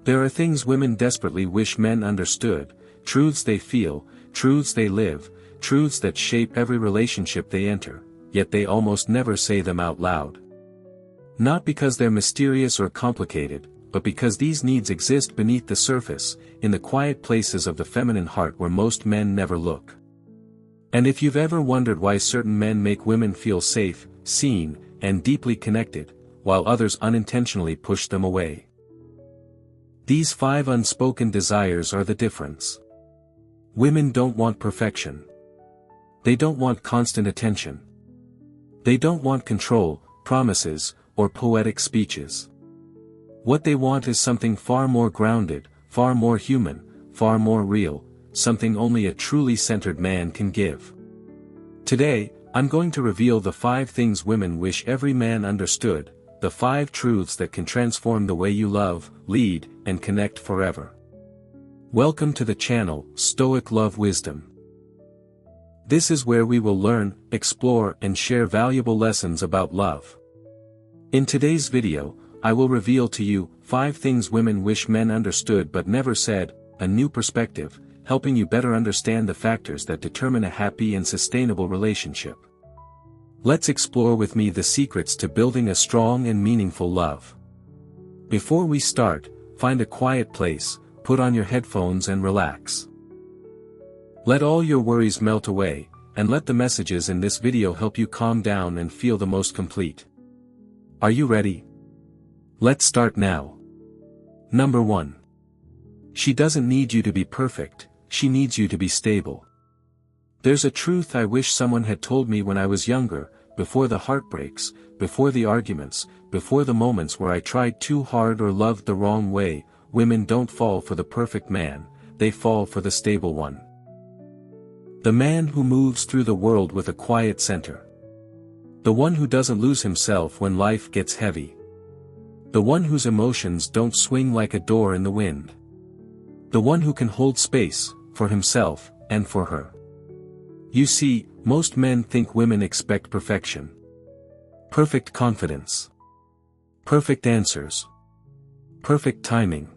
There are things women desperately wish men understood, truths they feel, truths they live, truths that shape every relationship they enter, yet they almost never say them out loud. Not because they're mysterious or complicated, but because these needs exist beneath the surface, in the quiet places of the feminine heart where most men never look. And if you've ever wondered why certain men make women feel safe, seen, and deeply connected, while others unintentionally push them away. These 5 unspoken desires are the difference. Women don't want perfection. They don't want constant attention. They don't want control, promises, or poetic speeches. What they want is something far more grounded, far more human, far more real, something only a truly centered man can give. Today, I'm going to reveal the 5 things women wish every man understood, the 5 truths that can transform the way you love, lead, and connect forever. Welcome to the channel, Stoic Love Wisdom. This is where we will learn, explore, and share valuable lessons about love. In today's video, I will reveal to you 5 things women wish men understood but never said, a new perspective, helping you better understand the factors that determine a happy and sustainable relationship. Let's explore with me the secrets to building a strong and meaningful love. Before we start, find a quiet place, put on your headphones and relax. Let all your worries melt away, and let the messages in this video help you calm down and feel the most complete. Are you ready? Let's start now. Number 1. She doesn't need you to be perfect, she needs you to be stable. There's a truth I wish someone had told me when I was younger, before the heartbreaks, before the arguments, before the moments where I tried too hard or loved the wrong way. Women don't fall for the perfect man, they fall for the stable one. The man who moves through the world with a quiet center. The one who doesn't lose himself when life gets heavy. The one whose emotions don't swing like a door in the wind. The one who can hold space, for himself, and for her. You see, most men think women expect perfection. Perfect confidence. Perfect answers. Perfect timing.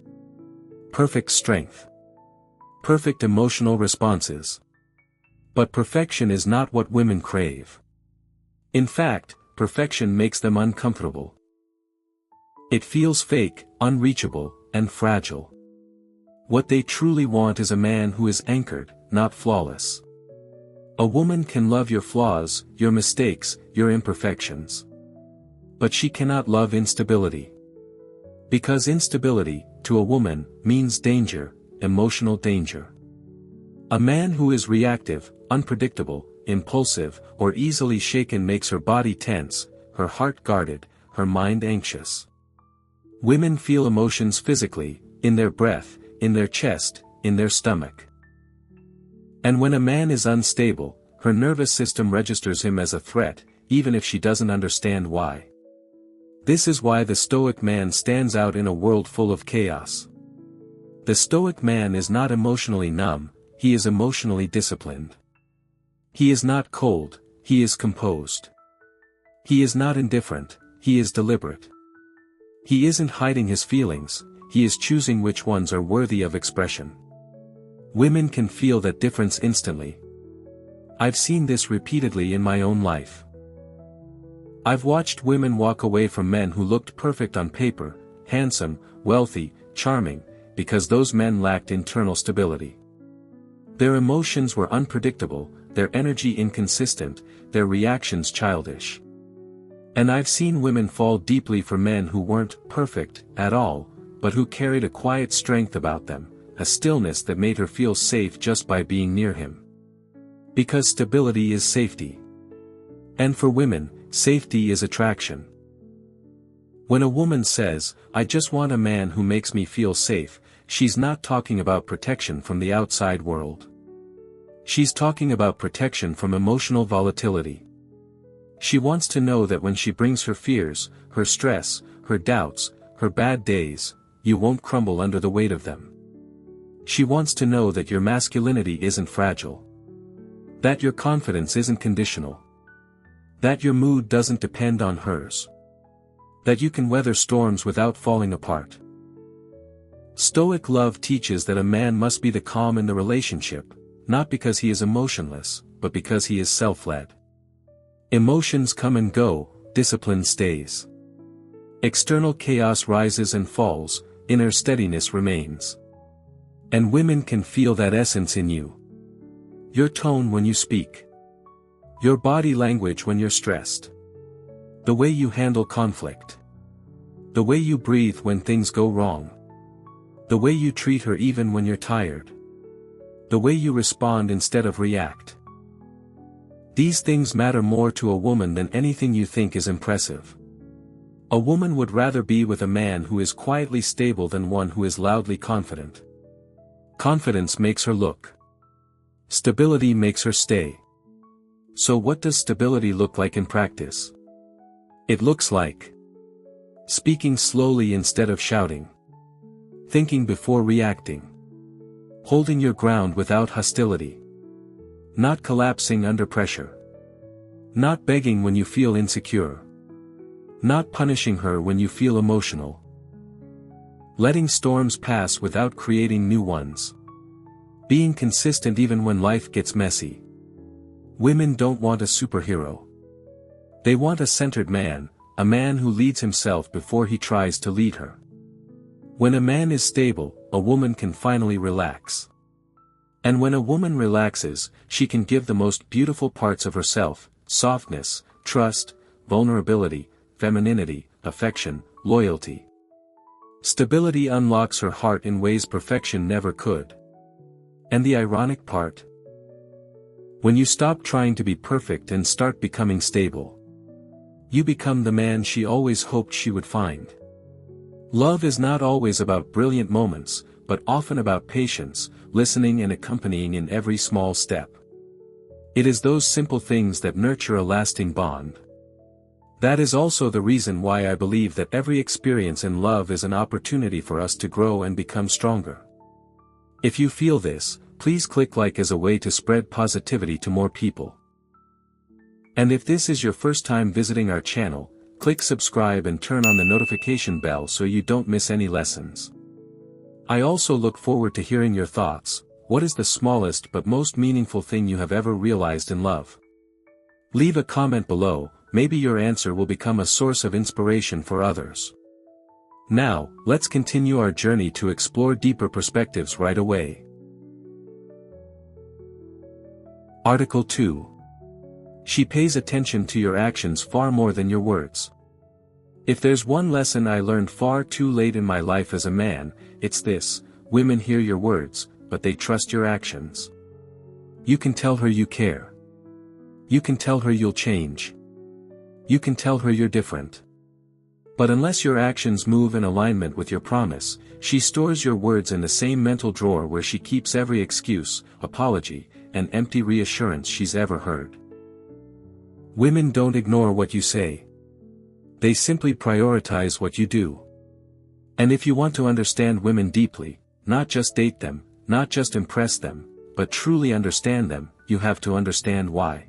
Perfect strength. Perfect emotional responses. But perfection is not what women crave. In fact, perfection makes them uncomfortable. It feels fake, unreachable, and fragile. What they truly want is a man who is anchored, not flawless. A woman can love your flaws, your mistakes, your imperfections. But she cannot love instability. Because instability, to a woman, means danger, emotional danger. A man who is reactive, unpredictable, impulsive, or easily shaken makes her body tense, her heart guarded, her mind anxious. Women feel emotions physically, in their breath, in their chest, in their stomach. And when a man is unstable, her nervous system registers him as a threat, even if she doesn't understand why. This is why the Stoic man stands out in a world full of chaos. The Stoic man is not emotionally numb, he is emotionally disciplined. He is not cold, he is composed. He is not indifferent, he is deliberate. He isn't hiding his feelings, he is choosing which ones are worthy of expression. Women can feel that difference instantly. I've seen this repeatedly in my own life. I've watched women walk away from men who looked perfect on paper, handsome, wealthy, charming, because those men lacked internal stability. Their emotions were unpredictable, their energy inconsistent, their reactions childish. And I've seen women fall deeply for men who weren't perfect at all, but who carried a quiet strength about them, a stillness that made her feel safe just by being near him. Because stability is safety. And for women, safety is attraction. When a woman says, "I just want a man who makes me feel safe," she's not talking about protection from the outside world. She's talking about protection from emotional volatility. She wants to know that when she brings her fears, her stress, her doubts, her bad days, you won't crumble under the weight of them. She wants to know that your masculinity isn't fragile. That your confidence isn't conditional. That your mood doesn't depend on hers. That you can weather storms without falling apart. Stoic love teaches that a man must be the calm in the relationship, not because he is emotionless, but because he is self-led. Emotions come and go, discipline stays. External chaos rises and falls, inner steadiness remains. And women can feel that essence in you. Your tone when you speak. Your body language when you're stressed. The way you handle conflict. The way you breathe when things go wrong. The way you treat her even when you're tired. The way you respond instead of react. These things matter more to a woman than anything you think is impressive. A woman would rather be with a man who is quietly stable than one who is loudly confident. Confidence makes her look. Stability makes her stay. So what does stability look like in practice? It looks like speaking slowly instead of shouting. Thinking before reacting. Holding your ground without hostility. Not collapsing under pressure. Not begging when you feel insecure. Not punishing her when you feel emotional. Letting storms pass without creating new ones. Being consistent even when life gets messy. Women don't want a superhero. They want a centered man, a man who leads himself before he tries to lead her. When a man is stable, a woman can finally relax. And when a woman relaxes, she can give the most beautiful parts of herself, softness, trust, vulnerability, femininity, affection, loyalty. Stability unlocks her heart in ways perfection never could. And the ironic part? When you stop trying to be perfect and start becoming stable, you become the man she always hoped she would find. Love is not always about brilliant moments, but often about patience, listening and accompanying in every small step. It is those simple things that nurture a lasting bond. That is also the reason why I believe that every experience in love is an opportunity for us to grow and become stronger. If you feel this, please click like as a way to spread positivity to more people. And if this is your first time visiting our channel, click subscribe and turn on the notification bell so you don't miss any lessons. I also look forward to hearing your thoughts. What is the smallest but most meaningful thing you have ever realized in love? Leave a comment below, maybe your answer will become a source of inspiration for others. Now, let's continue our journey to explore deeper perspectives right away. Article 2. She pays attention to your actions far more than your words. If there's one lesson I learned far too late in my life as a man, it's this: women hear your words, but they trust your actions. You can tell her you care. You can tell her you'll change. You can tell her you're different. But unless your actions move in alignment with your promise, she stores your words in the same mental drawer where she keeps every excuse, apology, and empty reassurance she's ever heard. Women don't ignore what you say. They simply prioritize what you do. And if you want to understand women deeply, not just date them, not just impress them, but truly understand them, you have to understand why.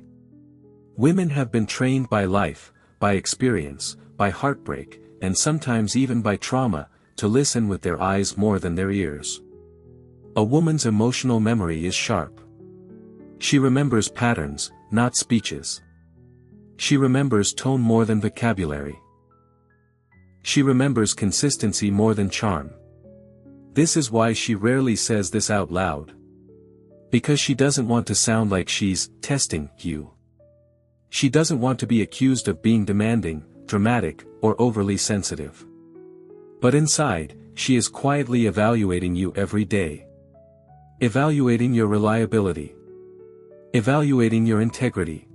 Women have been trained by life, by experience, by heartbreak, and sometimes even by trauma, to listen with their eyes more than their ears. A woman's emotional memory is sharp. She remembers patterns, not speeches. She remembers tone more than vocabulary. She remembers consistency more than charm. This is why she rarely says this out loud. Because she doesn't want to sound like she's testing you. She doesn't want to be accused of being demanding, dramatic, or overly sensitive. But inside, she is quietly evaluating you every day. Evaluating your reliability. Evaluating your integrity.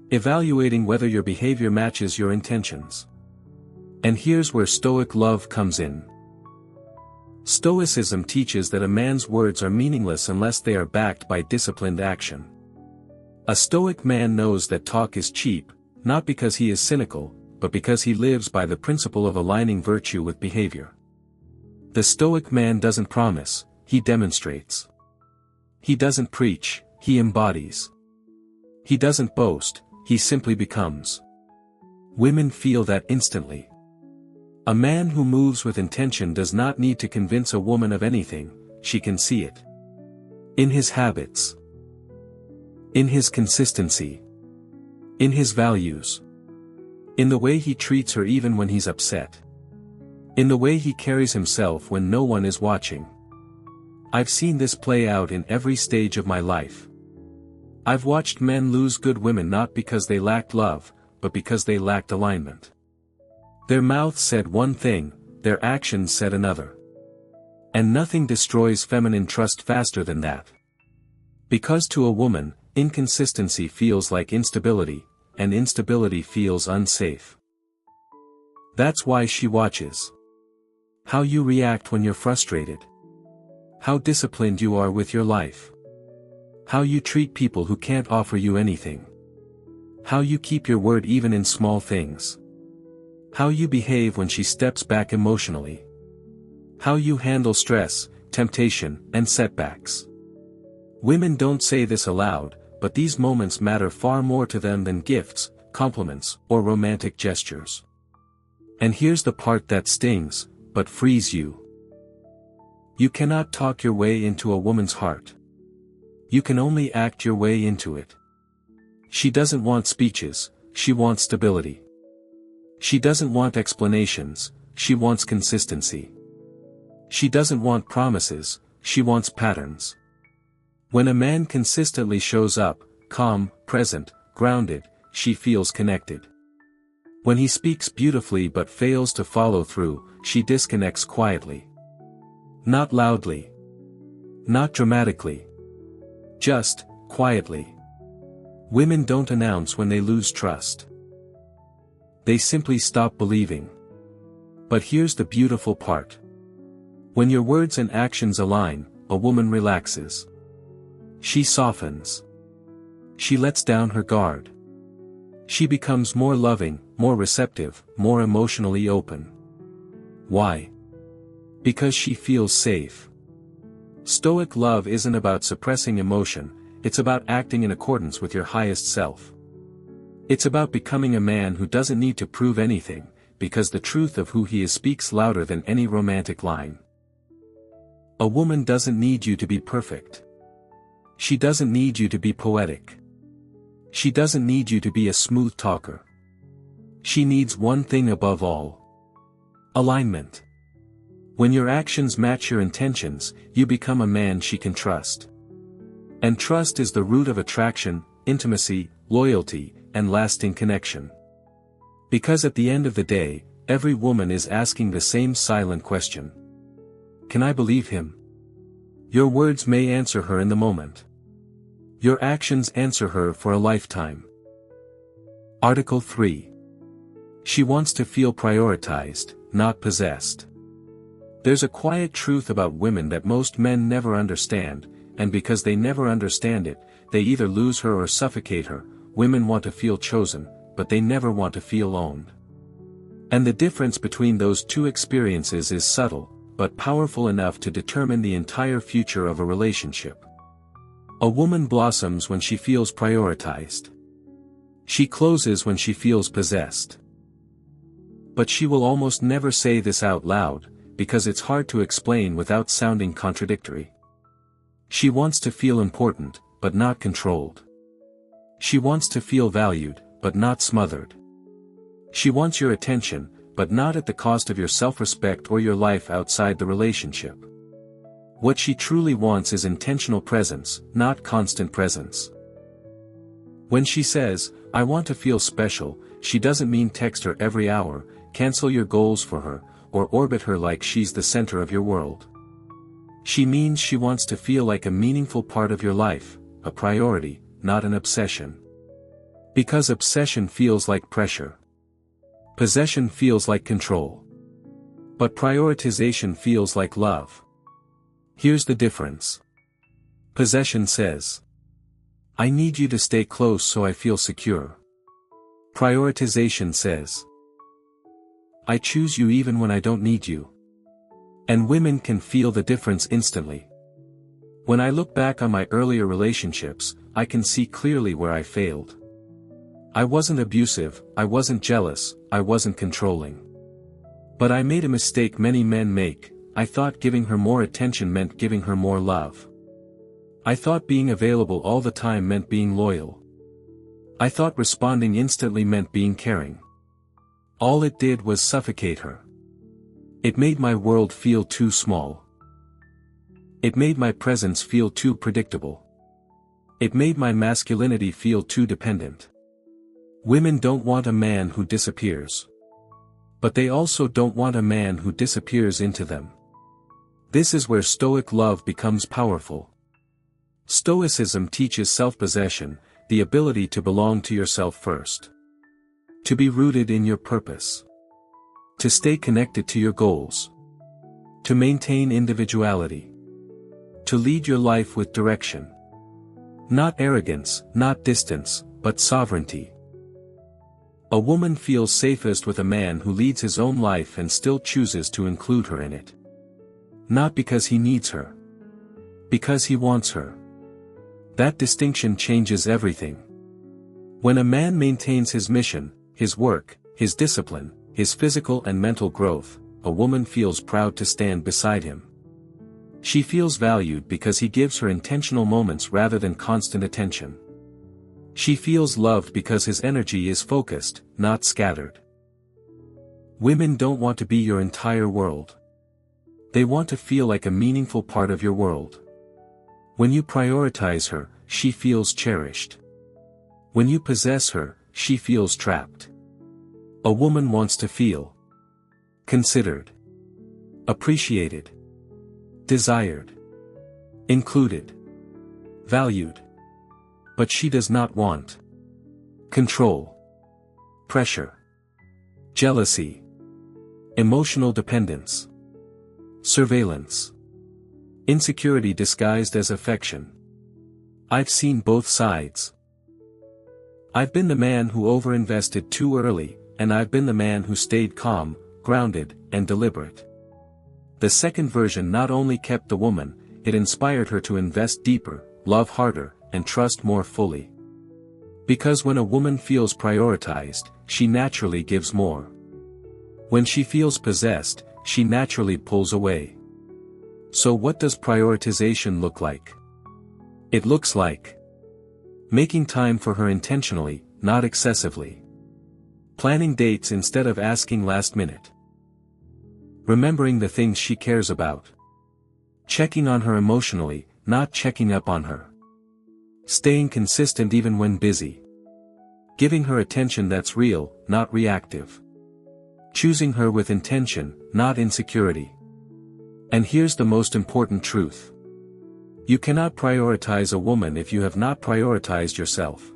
Evaluating whether your behavior matches your intentions. And here's where Stoic love comes in. Stoicism teaches that a man's words are meaningless unless they are backed by disciplined action. A Stoic man knows that talk is cheap, not because he is cynical, but because he lives by the principle of aligning virtue with behavior. The Stoic man doesn't promise, he demonstrates. He doesn't preach, he embodies. He doesn't boast, he simply becomes. Women feel that instantly. A man who moves with intention does not need to convince a woman of anything, she can see it. In his habits. In his consistency. In his values. In the way he treats her even when he's upset. In the way he carries himself when no one is watching. I've seen this play out in every stage of my life. I've watched men lose good women not because they lacked love, but because they lacked alignment. Their mouths said one thing, their actions said another. And nothing destroys feminine trust faster than that. Because to a woman, inconsistency feels like instability, and instability feels unsafe. That's why she watches. How you react when you're frustrated. How disciplined you are with your life. How you treat people who can't offer you anything. How you keep your word even in small things. How you behave when she steps back emotionally. How you handle stress, temptation, and setbacks. Women don't say this aloud, but these moments matter far more to them than gifts, compliments, or romantic gestures. And here's the part that stings, but frees you. You cannot talk your way into a woman's heart. You can only act your way into it. She doesn't want speeches, she wants stability. She doesn't want explanations, she wants consistency. She doesn't want promises, she wants patterns. When a man consistently shows up, calm, present, grounded, she feels connected. When he speaks beautifully but fails to follow through, she disconnects quietly. Not loudly. Not dramatically. Just, quietly. Women don't announce when they lose trust. They simply stop believing. But here's the beautiful part. When your words and actions align, a woman relaxes. She softens. She lets down her guard. She becomes more loving, more receptive, more emotionally open. Why? Because she feels safe. Stoic love isn't about suppressing emotion, it's about acting in accordance with your highest self. It's about becoming a man who doesn't need to prove anything, because the truth of who he is speaks louder than any romantic line. A woman doesn't need you to be perfect. She doesn't need you to be poetic. She doesn't need you to be a smooth talker. She needs one thing above all. Alignment. When your actions match your intentions, you become a man she can trust. And trust is the root of attraction, intimacy, loyalty, and lasting connection. Because at the end of the day, every woman is asking the same silent question. Can I believe him? Your words may answer her in the moment. Your actions answer her for a lifetime. Article 3. She wants to feel prioritized, not possessed. There's a quiet truth about women that most men never understand, and because they never understand it, they either lose her or suffocate her. Women want to feel chosen, but they never want to feel owned. And the difference between those two experiences is subtle, but powerful enough to determine the entire future of a relationship. A woman blossoms when she feels prioritized. She closes when she feels possessed. But she will almost never say this out loud, because it's hard to explain without sounding contradictory. She wants to feel important, but not controlled. She wants to feel valued, but not smothered. She wants your attention, but not at the cost of your self-respect or your life outside the relationship. What she truly wants is intentional presence, not constant presence. When she says, "I want to feel special," she doesn't mean text her every hour, cancel your goals for her, or orbit her like she's the center of your world. She means she wants to feel like a meaningful part of your life, a priority, not an obsession. Because obsession feels like pressure. Possession feels like control. But prioritization feels like love. Here's the difference. Possession says, "I need you to stay close so I feel secure." Prioritization says, "I choose you even when I don't need you." And women can feel the difference instantly. When I look back on my earlier relationships, I can see clearly where I failed. I wasn't abusive, I wasn't jealous, I wasn't controlling. But I made a mistake many men make. I thought giving her more attention meant giving her more love. I thought being available all the time meant being loyal. I thought responding instantly meant being caring. All it did was suffocate her. It made my world feel too small. It made my presence feel too predictable. It made my masculinity feel too dependent. Women don't want a man who disappears. But they also don't want a man who disappears into them. This is where Stoic love becomes powerful. Stoicism teaches self-possession, the ability to belong to yourself first. To be rooted in your purpose. To stay connected to your goals. To maintain individuality. To lead your life with direction. Not arrogance, not distance, but sovereignty. A woman feels safest with a man who leads his own life and still chooses to include her in it. Not because he needs her. Because he wants her. That distinction changes everything. When a man maintains his mission, his work, his discipline, his physical and mental growth, a woman feels proud to stand beside him. She feels valued because he gives her intentional moments rather than constant attention. She feels loved because his energy is focused, not scattered. Women don't want to be your entire world. They want to feel like a meaningful part of your world. When you prioritize her, she feels cherished. When you possess her, she feels trapped. A woman wants to feel considered, appreciated, desired, included, valued. But she does not want control, pressure, jealousy, emotional dependence, surveillance, insecurity disguised as affection. I've seen both sides. I've been the man who overinvested too early, and I've been the man who stayed calm, grounded, and deliberate. The second version not only kept the woman, it inspired her to invest deeper, love harder, and trust more fully. Because when a woman feels prioritized, she naturally gives more. When she feels possessed, she naturally pulls away. So what does prioritization look like? It looks like making time for her intentionally, not excessively. Planning dates instead of asking last minute. Remembering the things she cares about. Checking on her emotionally, not checking up on her. Staying consistent even when busy. Giving her attention that's real, not reactive. Choosing her with intention, not insecurity. And here's the most important truth. You cannot prioritize a woman if you have not prioritized yourself.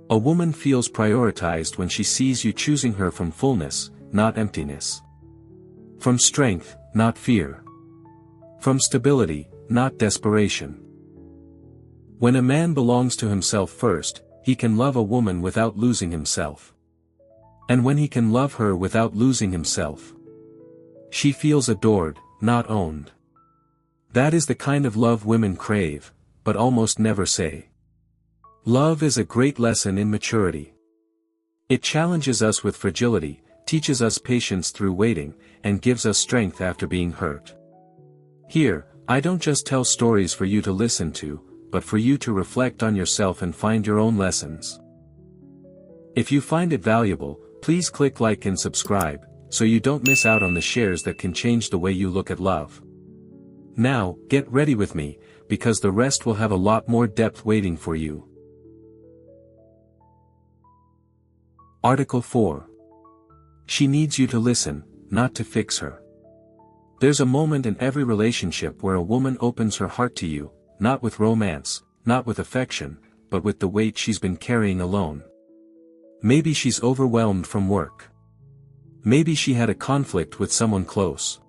A woman feels prioritized when she sees you choosing her from fullness, not emptiness. From strength, not fear. From stability, not desperation. When a man belongs to himself first, he can love a woman without losing himself. And when he can love her without losing himself, she feels adored, not owned. That is the kind of love women crave, but almost never say. Love is a great lesson in maturity. It challenges us with fragility, teaches us patience through waiting, and gives us strength after being hurt. Here, I don't just tell stories for you to listen to, but for you to reflect on yourself and find your own lessons. If you find it valuable, please click like and subscribe, so you don't miss out on the shares that can change the way you look at love. Now, get ready with me, because the rest will have a lot more depth waiting for you. Article 4. She needs you to listen, not to fix her. There's a moment in every relationship where a woman opens her heart to you, not with romance, not with affection, but with the weight she's been carrying alone. Maybe she's overwhelmed from work. Maybe she had a conflict with someone close.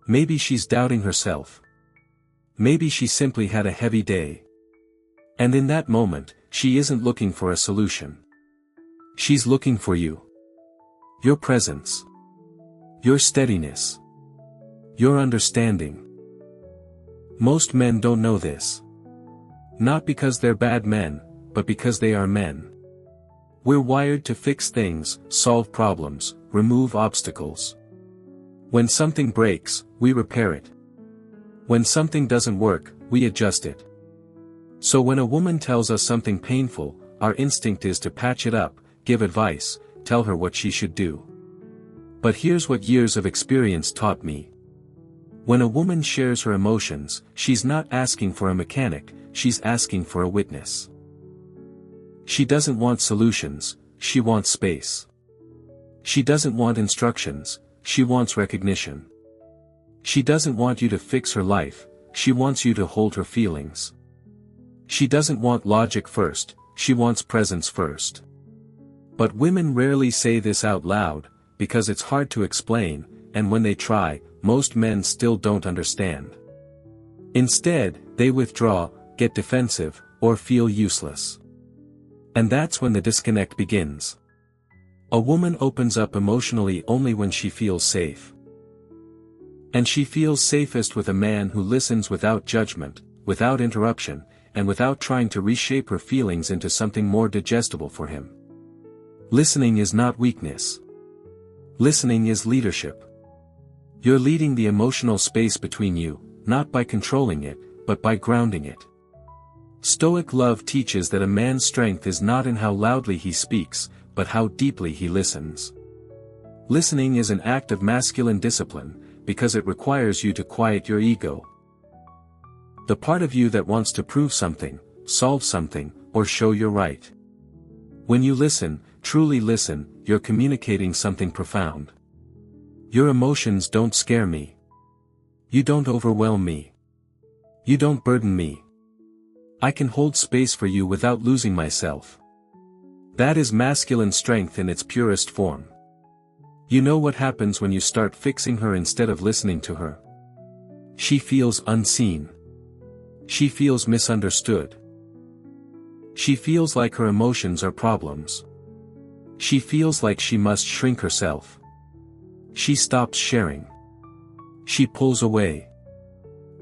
Maybe she's doubting herself. Maybe she simply had a heavy day. And in that moment, she isn't looking for a solution. She's looking for you. Your presence. Your steadiness. Your understanding. Most men don't know this. Not because they're bad men, but because they are men. We're wired to fix things, solve problems, remove obstacles. When something breaks, we repair it. When something doesn't work, we adjust it. So when a woman tells us something painful, our instinct is to patch it up, give advice, tell her what she should do. But here's what years of experience taught me. When a woman shares her emotions, she's not asking for a mechanic, she's asking for a witness. She doesn't want solutions, she wants space. She doesn't want instructions, she wants recognition. She doesn't want you to fix her life, she wants you to hold her feelings. She doesn't want logic first, she wants presence first. But women rarely say this out loud, because it's hard to explain, and when they try, most men still don't understand. Instead, they withdraw, get defensive, or feel useless. And that's when the disconnect begins. A woman opens up emotionally only when she feels safe. And she feels safest with a man who listens without judgment, without interruption, and without trying to reshape her feelings into something more digestible for him. Listening is not weakness. Listening is leadership. You're leading the emotional space between you, not by controlling it, but by grounding it. Stoic love teaches that a man's strength is not in how loudly he speaks, but how deeply he listens. Listening is an act of masculine discipline, because it requires you to quiet your ego. The part of you that wants to prove something, solve something, or show you're right. When you listen, truly listen, you're communicating something profound. Your emotions don't scare me. You don't overwhelm me. You don't burden me. I can hold space for you without losing myself. That is masculine strength in its purest form. You know what happens when you start fixing her instead of listening to her? She feels unseen. She feels misunderstood. She feels like her emotions are problems. She feels like she must shrink herself. She stops sharing. She pulls away.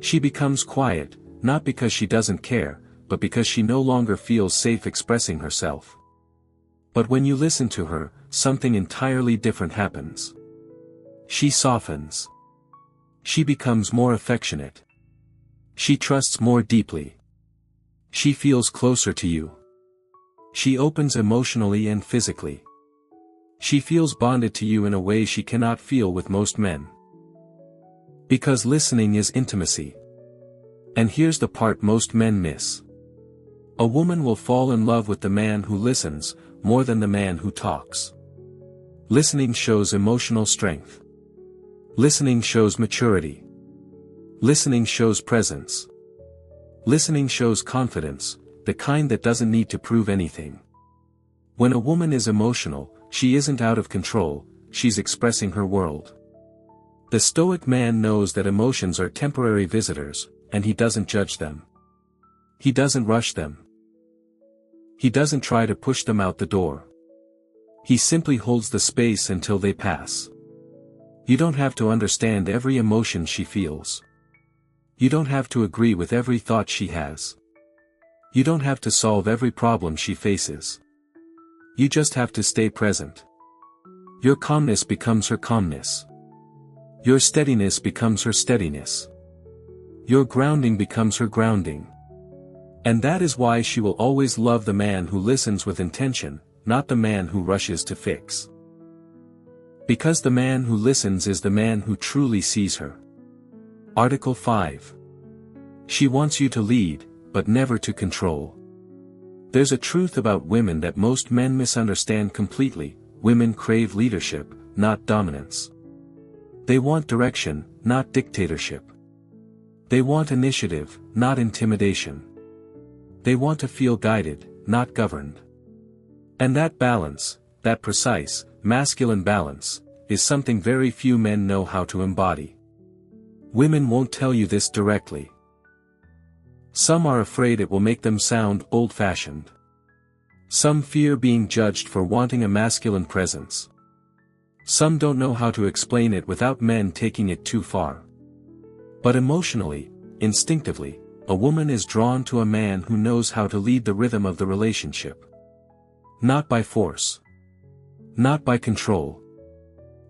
She becomes quiet, not because she doesn't care, but because she no longer feels safe expressing herself. But when you listen to her, something entirely different happens. She softens. She becomes more affectionate. She trusts more deeply. She feels closer to you. She opens emotionally and physically. She feels bonded to you in a way she cannot feel with most men. Because listening is intimacy. And here's the part most men miss. A woman will fall in love with the man who listens, more than the man who talks. Listening shows emotional strength. Listening shows maturity. Listening shows presence. Listening shows confidence, the kind that doesn't need to prove anything. When a woman is emotional, she isn't out of control, she's expressing her world. The Stoic man knows that emotions are temporary visitors, and he doesn't judge them. He doesn't rush them. He doesn't try to push them out the door. He simply holds the space until they pass. You don't have to understand every emotion she feels. You don't have to agree with every thought she has. You don't have to solve every problem she faces. You just have to stay present. Your calmness becomes her calmness. Your steadiness becomes her steadiness. Your grounding becomes her grounding. And that is why she will always love the man who listens with intention, not the man who rushes to fix. Because the man who listens is the man who truly sees her. Article 5. She wants you to lead, but never to control. There's a truth about women that most men misunderstand completely: women crave leadership, not dominance. They want direction, not dictatorship. They want initiative, not intimidation. They want to feel guided, not governed. And that balance, that precise, masculine balance, is something very few men know how to embody. Women won't tell you this directly. Some are afraid it will make them sound old-fashioned. Some fear being judged for wanting a masculine presence. Some don't know how to explain it without men taking it too far. But emotionally, instinctively, a woman is drawn to a man who knows how to lead the rhythm of the relationship. Not by force. Not by control.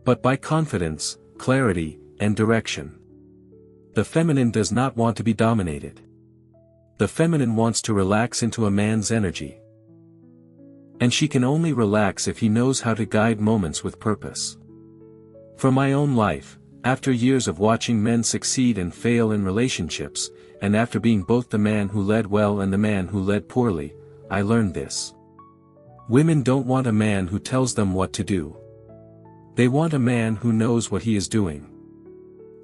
But by confidence, clarity, and direction. The feminine does not want to be dominated. The feminine wants to relax into a man's energy. And she can only relax if he knows how to guide moments with purpose. From my own life, after years of watching men succeed and fail in relationships, and after being both the man who led well and the man who led poorly, I learned this. Women don't want a man who tells them what to do. They want a man who knows what he is doing.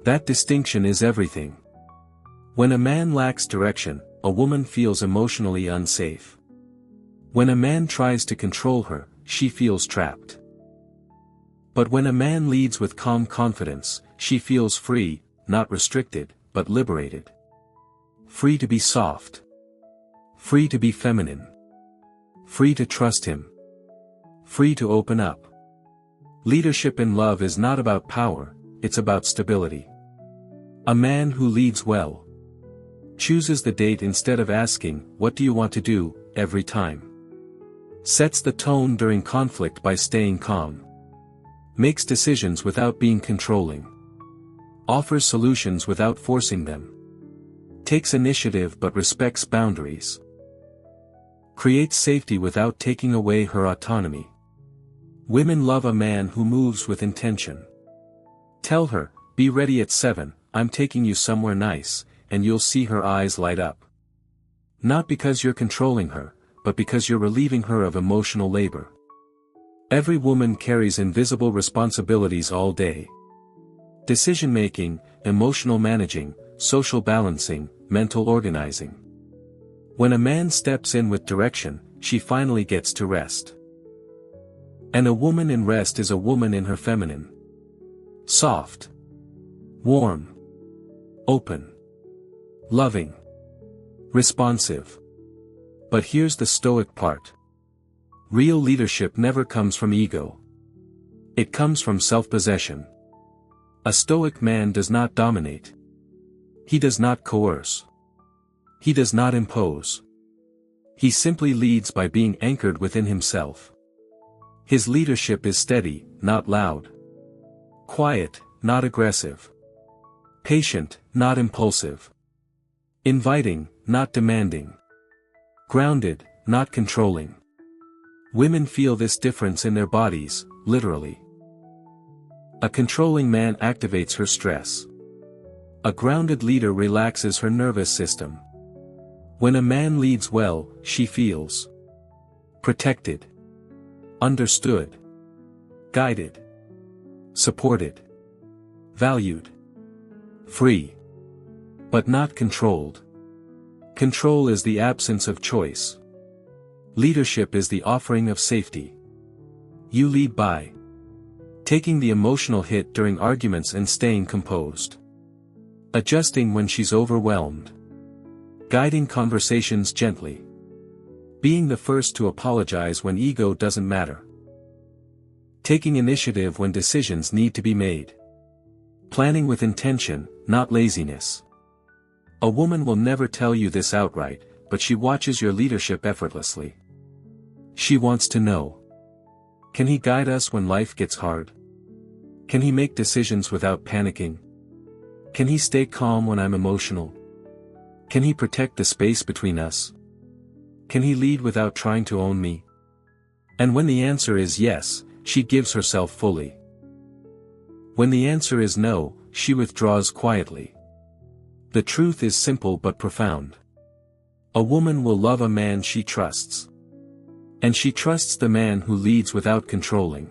That distinction is everything. When a man lacks direction, a woman feels emotionally unsafe. When a man tries to control her, she feels trapped. But when a man leads with calm confidence, she feels free, not restricted, but liberated. Free to be soft. Free to be feminine. Free to trust him. Free to open up. Leadership in love is not about power, it's about stability. A man who leads well chooses the date instead of asking, "What do you want to do?" every time. Sets the tone during conflict by staying calm. Makes decisions without being controlling. Offers solutions without forcing them. Takes initiative but respects boundaries. Creates safety without taking away her autonomy. Women love a man who moves with intention. Tell her, "Be ready at 7, I'm taking you somewhere nice," and you'll see her eyes light up. Not because you're controlling her, but because you're relieving her of emotional labor. Every woman carries invisible responsibilities all day. Decision-making, emotional managing, social balancing, mental organizing. When a man steps in with direction, she finally gets to rest. And a woman in rest is a woman in her feminine. Soft. Warm. Open. Loving. Responsive. But here's the Stoic part. Real leadership never comes from ego. It comes from self-possession. A Stoic man does not dominate. He does not coerce. He does not impose. He simply leads by being anchored within himself. His leadership is steady, not loud. Quiet, not aggressive. Patient, not impulsive. Inviting, not demanding. Grounded, not controlling. Women feel this difference in their bodies, literally. A controlling man activates her stress. A grounded leader relaxes her nervous system. When a man leads well, she feels protected, understood, guided, supported, valued, free, but not controlled. Control is the absence of choice. Leadership is the offering of safety. You lead by taking the emotional hit during arguments and staying composed. Adjusting when she's overwhelmed. Guiding conversations gently. Being the first to apologize when ego doesn't matter. Taking initiative when decisions need to be made. Planning with intention, not laziness. A woman will never tell you this outright, but she watches your leadership effortlessly. She wants to know. Can he guide us when life gets hard? Can he make decisions without panicking? Can he stay calm when I'm emotional? Can he protect the space between us? Can he lead without trying to own me? And when the answer is yes, she gives herself fully. When the answer is no, she withdraws quietly. The truth is simple but profound. A woman will love a man she trusts. And she trusts the man who leads without controlling.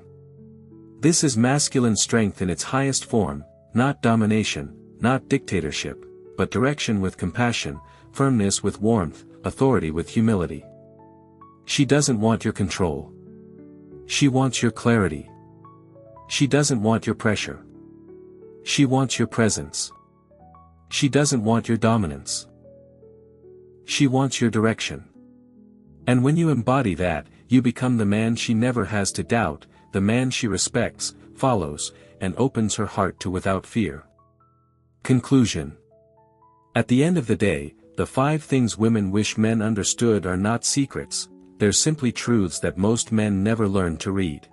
This is masculine strength in its highest form, not domination, not dictatorship, but direction with compassion, firmness with warmth, authority with humility. She doesn't want your control. She wants your clarity. She doesn't want your pressure. She wants your presence. She doesn't want your dominance. She wants your direction. And when you embody that, you become the man she never has to doubt, the man she respects, follows, and opens her heart to without fear. Conclusion. At the end of the day, the 5 things women wish men understood are not secrets, they're simply truths that most men never learn to read.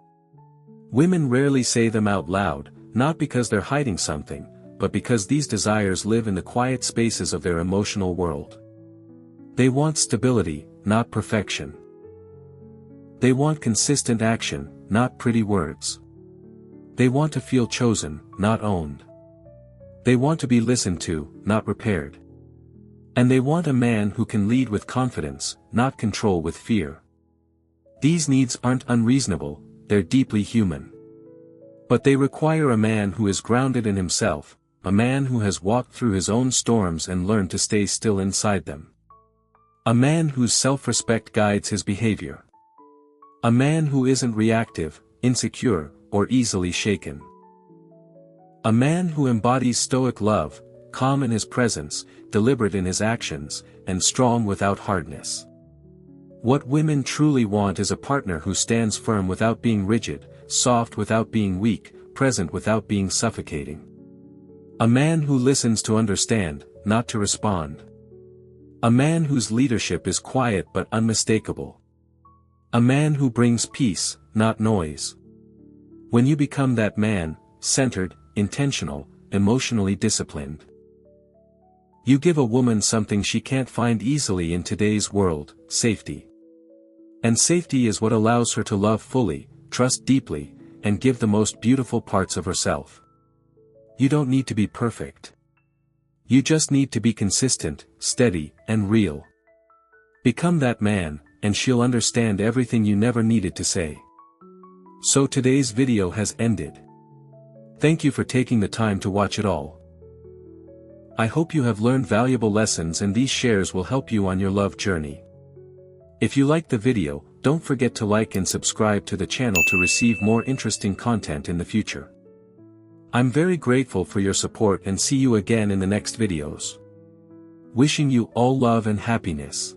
Women rarely say them out loud, not because they're hiding something, but because these desires live in the quiet spaces of their emotional world. They want stability, not perfection. They want consistent action, not pretty words. They want to feel chosen, not owned. They want to be listened to, not repaired. And they want a man who can lead with confidence, not control with fear. These needs aren't unreasonable, they're deeply human. But they require a man who is grounded in himself, a man who has walked through his own storms and learned to stay still inside them. A man whose self-respect guides his behavior. A man who isn't reactive, insecure, or easily shaken. A man who embodies Stoic love, calm in his presence, deliberate in his actions, and strong without hardness. What women truly want is a partner who stands firm without being rigid, soft without being weak, present without being suffocating. A man who listens to understand, not to respond. A man whose leadership is quiet but unmistakable. A man who brings peace, not noise. When you become that man, centered, intentional, emotionally disciplined, you give a woman something she can't find easily in today's world: safety. And safety is what allows her to love fully, trust deeply, and give the most beautiful parts of herself. You don't need to be perfect. You just need to be consistent, steady, and real. Become that man, and she'll understand everything you never needed to say. So today's video has ended. Thank you for taking the time to watch it all. I hope you have learned valuable lessons and these shares will help you on your love journey. If you liked the video, don't forget to like and subscribe to the channel to receive more interesting content in the future. I'm very grateful for your support and see you again in the next videos. Wishing you all love and happiness.